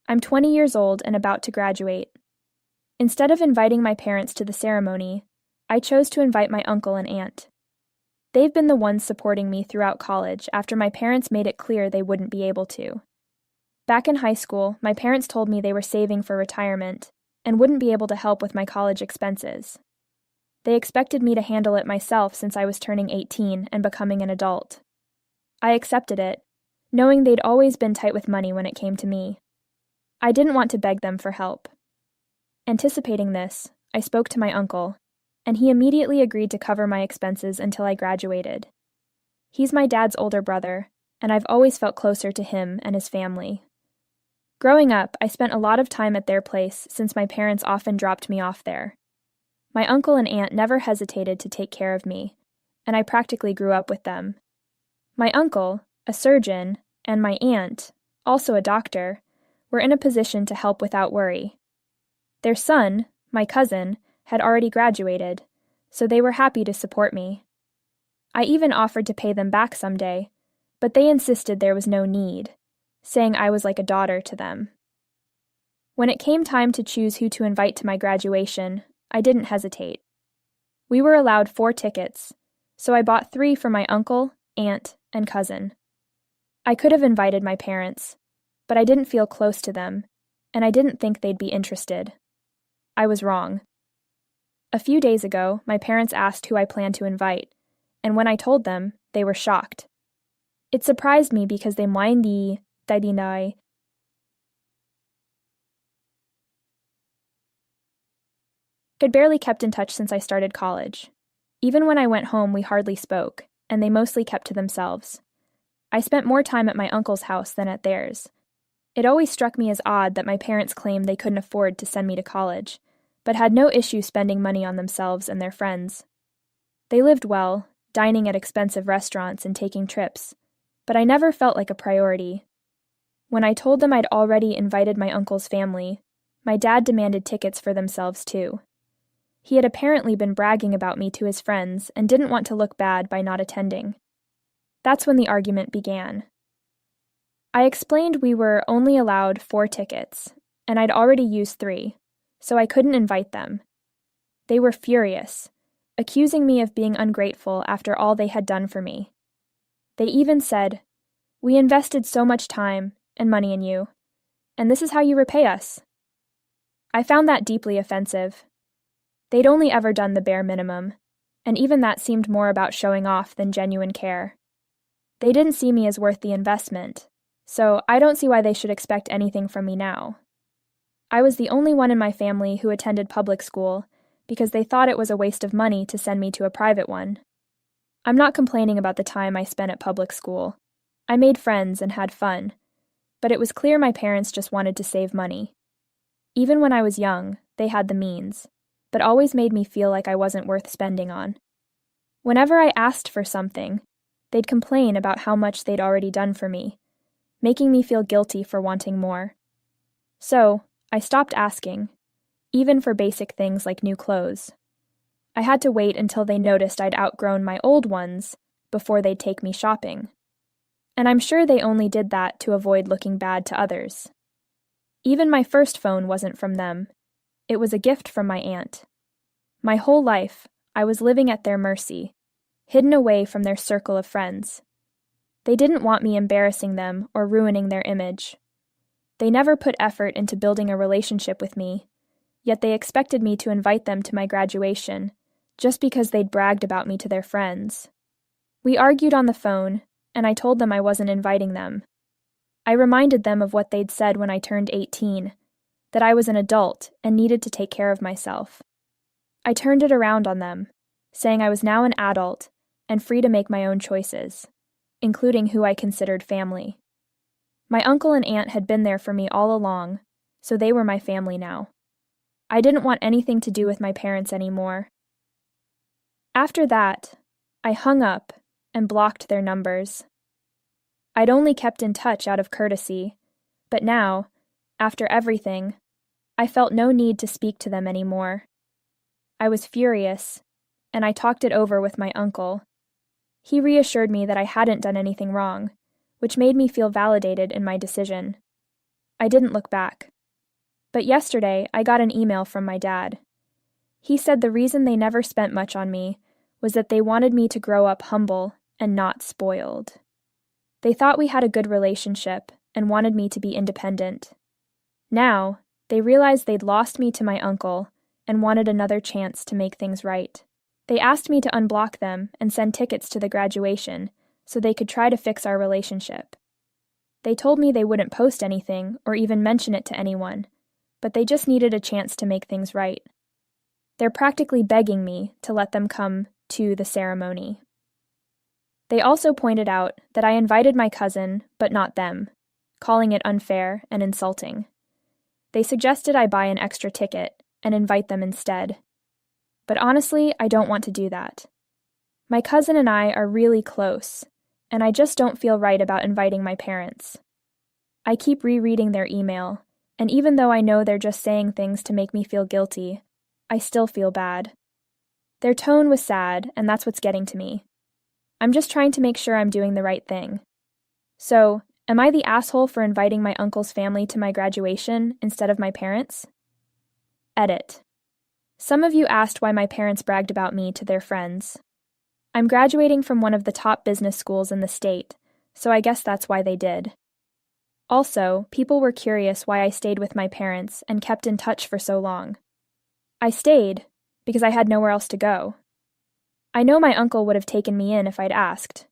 I'm 20 years old and about to graduate. Instead of inviting my parents to the ceremony, I chose to invite my uncle and aunt. They've been the ones supporting me throughout college after my parents made it clear they wouldn't be able to. Back in high school, my parents told me they were saving for retirement and wouldn't be able to help with my college expenses. They expected me to handle it myself since I was turning 18 and becoming an adult. I accepted it, knowing they'd always been tight with money when it came to me. I didn't want to beg them for help. Anticipating this, I spoke to my uncle, and he immediately agreed to cover my expenses until I graduated. He's my dad's older brother, and I've always felt closer to him and his family. Growing up, I spent a lot of time at their place since my parents often dropped me off there. My uncle and aunt never hesitated to take care of me, and I practically grew up with them. My uncle, a surgeon, and my aunt, also a doctor, were in a position to help without worry. Their son, my cousin, had already graduated, so they were happy to support me. I even offered to pay them back someday, but they insisted there was no need, saying I was like a daughter to them. When it came time to choose who to invite to my graduation, I didn't hesitate. We were allowed 4 tickets, so I bought 3 for my uncle, aunt, and cousin. I could have invited my parents, but I didn't feel close to them, and I didn't think they'd be interested. I was wrong. A few days ago, my parents asked who I planned to invite, and when I told them, they were shocked. It surprised me because they hindi taidinay. I'd barely kept in touch since I started college. Even when I went home, we hardly spoke, and they mostly kept to themselves. I spent more time at my uncle's house than at theirs. It always struck me as odd that my parents claimed they couldn't afford to send me to college, but had no issue spending money on themselves and their friends. They lived well, dining at expensive restaurants and taking trips, but I never felt like a priority. When I told them I'd already invited my uncle's family, my dad demanded tickets for themselves too. He had apparently been bragging about me to his friends and didn't want to look bad by not attending. That's when the argument began. I explained we were only allowed 4 tickets, and I'd already used 3, so I couldn't invite them. They were furious, accusing me of being ungrateful after all they had done for me. They even said, "We invested so much time and money in you, and this is how you repay us." I found that deeply offensive. They'd only ever done the bare minimum, and even that seemed more about showing off than genuine care. They didn't see me as worth the investment, so I don't see why they should expect anything from me now. I was the only one in my family who attended public school because they thought it was a waste of money to send me to a private one. I'm not complaining about the time I spent at public school. I made friends and had fun, but it was clear my parents just wanted to save money. Even when I was young, they had the means, but always made me feel like I wasn't worth spending on. Whenever I asked for something, they'd complain about how much they'd already done for me, making me feel guilty for wanting more. So, I stopped asking, even for basic things like new clothes. I had to wait until they noticed I'd outgrown my old ones before they'd take me shopping. And I'm sure they only did that to avoid looking bad to others. Even my first phone wasn't from them. It was a gift from my aunt. My whole life, I was living at their mercy, hidden away from their circle of friends. They didn't want me embarrassing them or ruining their image. They never put effort into building a relationship with me, yet they expected me to invite them to my graduation, just because they'd bragged about me to their friends. We argued on the phone, and I told them I wasn't inviting them. I reminded them of what they'd said when I turned 18, that I was an adult and needed to take care of myself. I turned it around on them, saying I was now an adult and free to make my own choices, including who I considered family. My uncle and aunt had been there for me all along, so they were my family now. I didn't want anything to do with my parents anymore. After that, I hung up and blocked their numbers. I'd only kept in touch out of courtesy, but now, after everything, I felt no need to speak to them anymore. I was furious, and I talked it over with my uncle. He reassured me that I hadn't done anything wrong, which made me feel validated in my decision. I didn't look back. But yesterday, I got an email from my dad. He said the reason they never spent much on me was that they wanted me to grow up humble and not spoiled. They thought we had a good relationship and wanted me to be independent. Now, they realized they'd lost me to my uncle and wanted another chance to make things right. They asked me to unblock them and send tickets to the graduation so they could try to fix our relationship. They told me they wouldn't post anything or even mention it to anyone, but they just needed a chance to make things right. They're practically begging me to let them come to the ceremony. They also pointed out that I invited my cousin, but not them, calling it unfair and insulting. They suggested I buy an extra ticket and invite them instead. But honestly, I don't want to do that. My cousin and I are really close, and I just don't feel right about inviting my parents. I keep rereading their email, and even though I know they're just saying things to make me feel guilty, I still feel bad. Their tone was sad, and that's what's getting to me. I'm just trying to make sure I'm doing the right thing. So, am I the asshole for inviting my uncle's family to my graduation instead of my parents? Edit. Some of you asked why my parents bragged about me to their friends. I'm graduating from one of the top business schools in the state, so I guess that's why they did. Also, people were curious why I stayed with my parents and kept in touch for so long. I stayed because I had nowhere else to go. I know my uncle would have taken me in if I'd asked,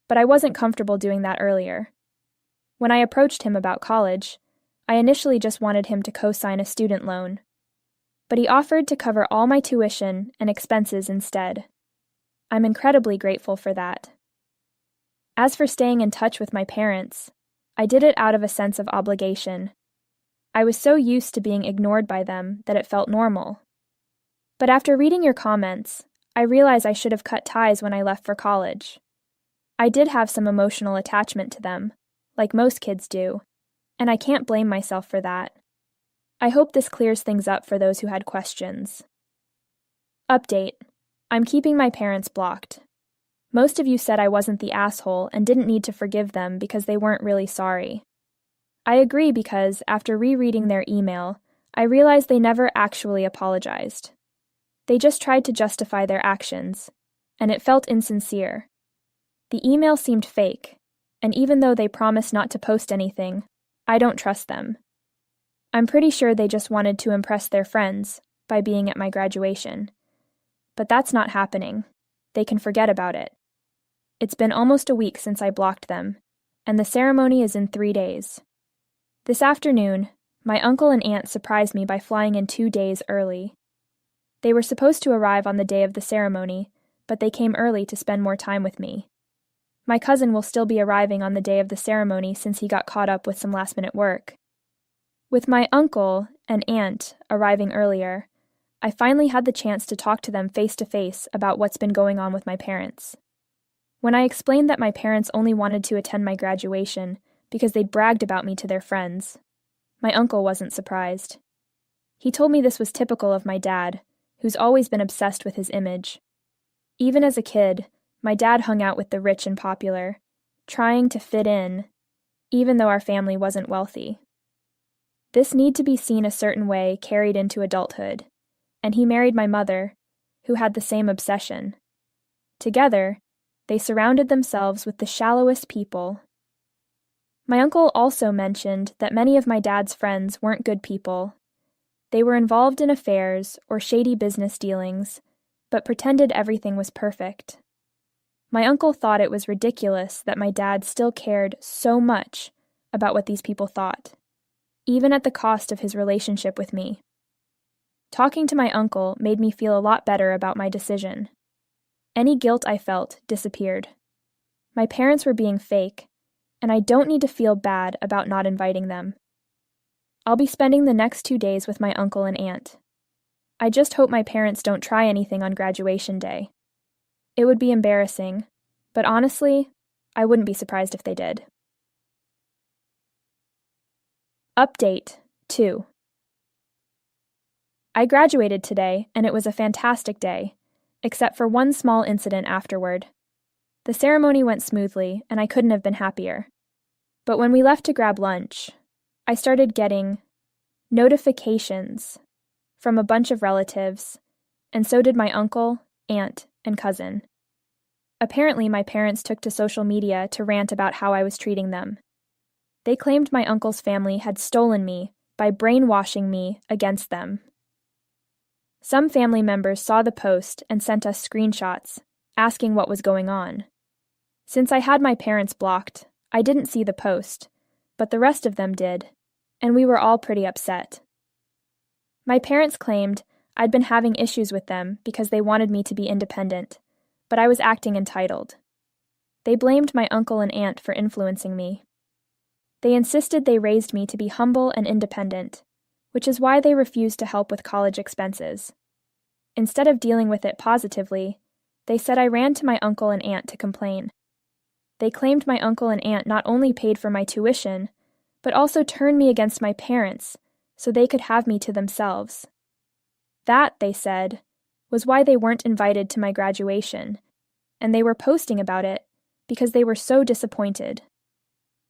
but I wasn't comfortable doing that earlier. When I approached him about college, I initially just wanted him to co-sign a student loan. But he offered to cover all my tuition and expenses instead. I'm incredibly grateful for that. As for staying in touch with my parents, I did it out of a sense of obligation. I was so used to being ignored by them that it felt normal. But after reading your comments, I realize I should have cut ties when I left for college. I did have some emotional attachment to them, like most kids do, and I can't blame myself for that. I hope this clears things up for those who had questions. Update. I'm keeping my parents blocked. Most of you said I wasn't the asshole and didn't need to forgive them because they weren't really sorry. I agree because, after rereading their email, I realized they never actually apologized. They just tried to justify their actions, and it felt insincere. The email seemed fake, and even though they promised not to post anything, I don't trust them. I'm pretty sure they just wanted to impress their friends by being at my graduation. But that's not happening. They can forget about it. It's been almost a week since I blocked them, and the ceremony is in 3 days. This afternoon, my uncle and aunt surprised me by flying in 2 days early. They were supposed to arrive on the day of the ceremony, but they came early to spend more time with me. My cousin will still be arriving on the day of the ceremony since he got caught up with some last-minute work. With my uncle and aunt arriving earlier, I finally had the chance to talk to them face-to-face about what's been going on with my parents. When I explained that my parents only wanted to attend my graduation because they'd bragged about me to their friends, my uncle wasn't surprised. He told me this was typical of my dad, who's always been obsessed with his image. Even as a kid, my dad hung out with the rich and popular, trying to fit in, even though our family wasn't wealthy. This need to be seen a certain way carried into adulthood, and he married my mother, who had the same obsession. Together, they surrounded themselves with the shallowest people. My uncle also mentioned that many of my dad's friends weren't good people. They were involved in affairs or shady business dealings, but pretended everything was perfect. My uncle thought it was ridiculous that my dad still cared so much about what these people thought, even at the cost of his relationship with me. Talking to my uncle made me feel a lot better about my decision. Any guilt I felt disappeared. My parents were being fake, and I don't need to feel bad about not inviting them. I'll be spending the next 2 days with my uncle and aunt. I just hope my parents don't try anything on graduation day. It would be embarrassing, but honestly, I wouldn't be surprised if they did. Update 2. I graduated today, and it was a fantastic day, except for one small incident afterward. The ceremony went smoothly, and I couldn't have been happier. But when we left to grab lunch, I started getting notifications from a bunch of relatives, and so did my uncle, aunt, and cousin. Apparently, my parents took to social media to rant about how I was treating them. They claimed my uncle's family had stolen me by brainwashing me against them. Some family members saw the post and sent us screenshots, asking what was going on. Since I had my parents blocked, I didn't see the post, but the rest of them did, and we were all pretty upset. My parents claimed I'd been having issues with them because they wanted me to be independent, but I was acting entitled. They blamed my uncle and aunt for influencing me. They insisted they raised me to be humble and independent, which is why they refused to help with college expenses. Instead of dealing with it positively, they said I ran to my uncle and aunt to complain. They claimed my uncle and aunt not only paid for my tuition, but also turned me against my parents so they could have me to themselves. That, they said, was why they weren't invited to my graduation, and they were posting about it because they were so disappointed.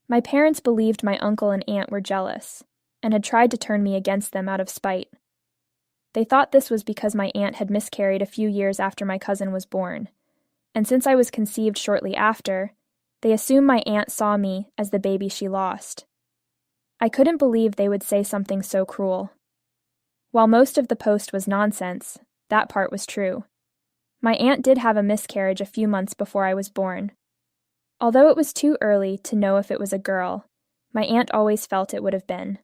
My parents believed my uncle and aunt were jealous, and had tried to turn me against them out of spite. They thought this was because my aunt had miscarried a few years after my cousin was born, and since I was conceived shortly after, they assumed my aunt saw me as the baby she lost. I couldn't believe they would say something so cruel. While most of the post was nonsense, that part was true. My aunt did have a miscarriage a few months before I was born. Although it was too early to know if it was a girl, my aunt always felt it would have been.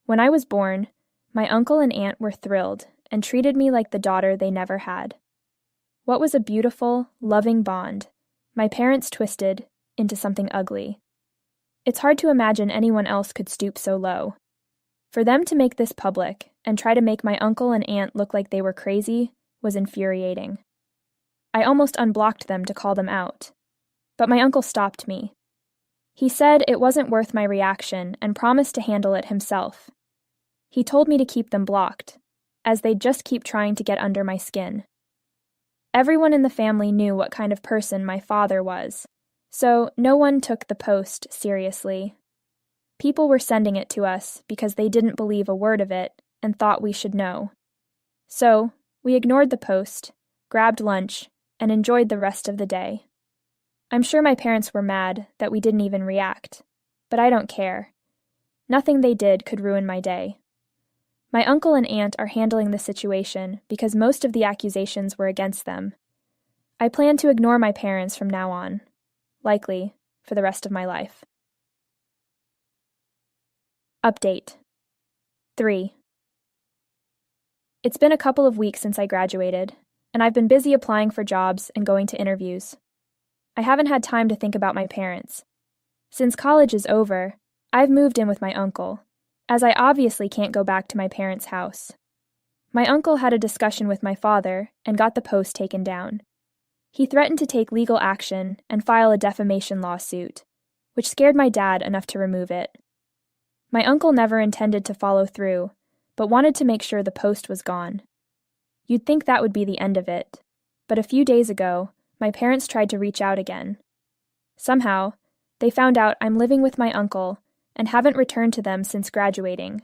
When I was born, my uncle and aunt were thrilled and treated me like the daughter they never had. What was a beautiful, loving bond, my parents twisted into something ugly. It's hard to imagine anyone else could stoop so low. For them to make this public and try to make my uncle and aunt look like they were crazy was infuriating. I almost unblocked them to call them out. But my uncle stopped me. He said it wasn't worth my reaction and promised to handle it himself. He told me to keep them blocked, as they'd just keep trying to get under my skin. Everyone in the family knew what kind of person my father was, so no one took the post seriously. People were sending it to us because they didn't believe a word of it and thought we should know. So, we ignored the post, grabbed lunch, and enjoyed the rest of the day. I'm sure my parents were mad that we didn't even react, but I don't care. Nothing they did could ruin my day. My uncle and aunt are handling the situation because most of the accusations were against them. I plan to ignore my parents from now on, likely for the rest of my life. Update 3. It's been a couple of weeks since I graduated, and I've been busy applying for jobs and going to interviews. I haven't had time to think about my parents. Since college is over, I've moved in with my uncle, as I obviously can't go back to my parents' house. My uncle had a discussion with my father and got the post taken down. He threatened to take legal action and file a defamation lawsuit, which scared my dad enough to remove it. My uncle never intended to follow through, but wanted to make sure the post was gone. You'd think that would be the end of it, but a few days ago, my parents tried to reach out again. Somehow, they found out I'm living with my uncle and haven't returned to them since graduating.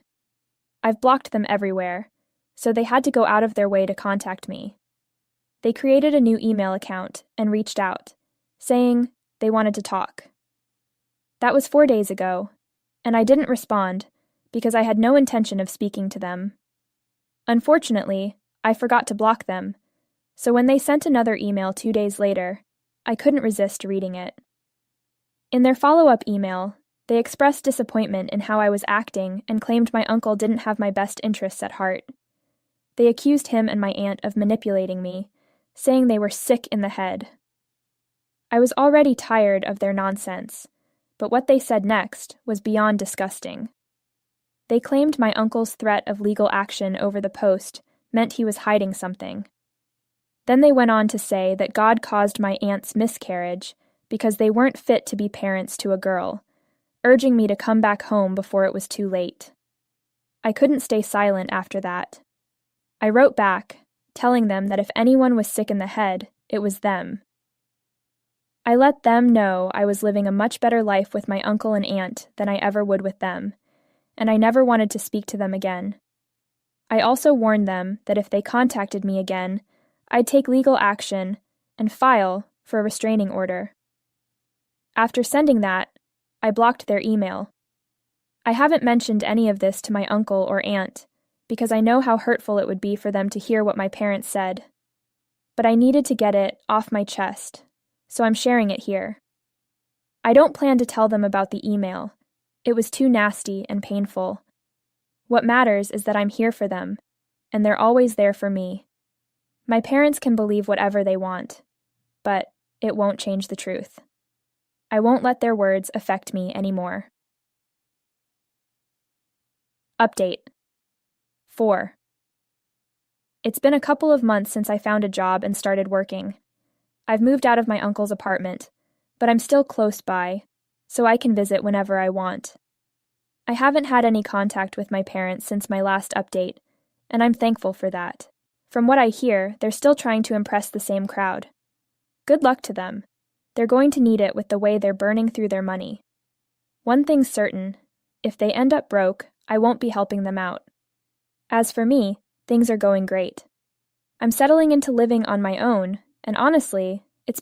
I've blocked them everywhere, so they had to go out of their way to contact me. They created a new email account and reached out, saying they wanted to talk. That was 4 days ago, and I didn't respond because I had no intention of speaking to them. Unfortunately, I forgot to block them, so when they sent another email 2 days later, I couldn't resist reading it. In their follow-up email, they expressed disappointment in how I was acting and claimed my uncle didn't have my best interests at heart. They accused him and my aunt of manipulating me, saying they were sick in the head. I was already tired of their nonsense, but what they said next was beyond disgusting. They claimed my uncle's threat of legal action over the post meant he was hiding something. Then they went on to say that God caused my aunt's miscarriage because they weren't fit to be parents to a girl, urging me to come back home before it was too late. I couldn't stay silent after that. I wrote back, telling them that if anyone was sick in the head, it was them. I let them know I was living a much better life with my uncle and aunt than I ever would with them, and I never wanted to speak to them again. I also warned them that if they contacted me again, I'd take legal action and file for a restraining order. After sending that, I blocked their email. I haven't mentioned any of this to my uncle or aunt because I know how hurtful it would be for them to hear what my parents said. But I needed to get it off my chest, so I'm sharing it here. I don't plan to tell them about the email. It was too nasty and painful. What matters is that I'm here for them, and they're always there for me. My parents can believe whatever they want, but it won't change the truth. I won't let their words affect me anymore. Update 4. It's been a couple of months since I found a job and started working. I've moved out of my uncle's apartment, but I'm still close by, so I can visit whenever I want. I haven't had any contact with my parents since my last update, and I'm thankful for that. From what I hear, they're still trying to impress the same crowd. Good luck to them. They're going to need it with the way they're burning through their money. One thing's certain, if they end up broke, I won't be helping them out. As for me, things are going great. I'm settling into living on my own, and honestly,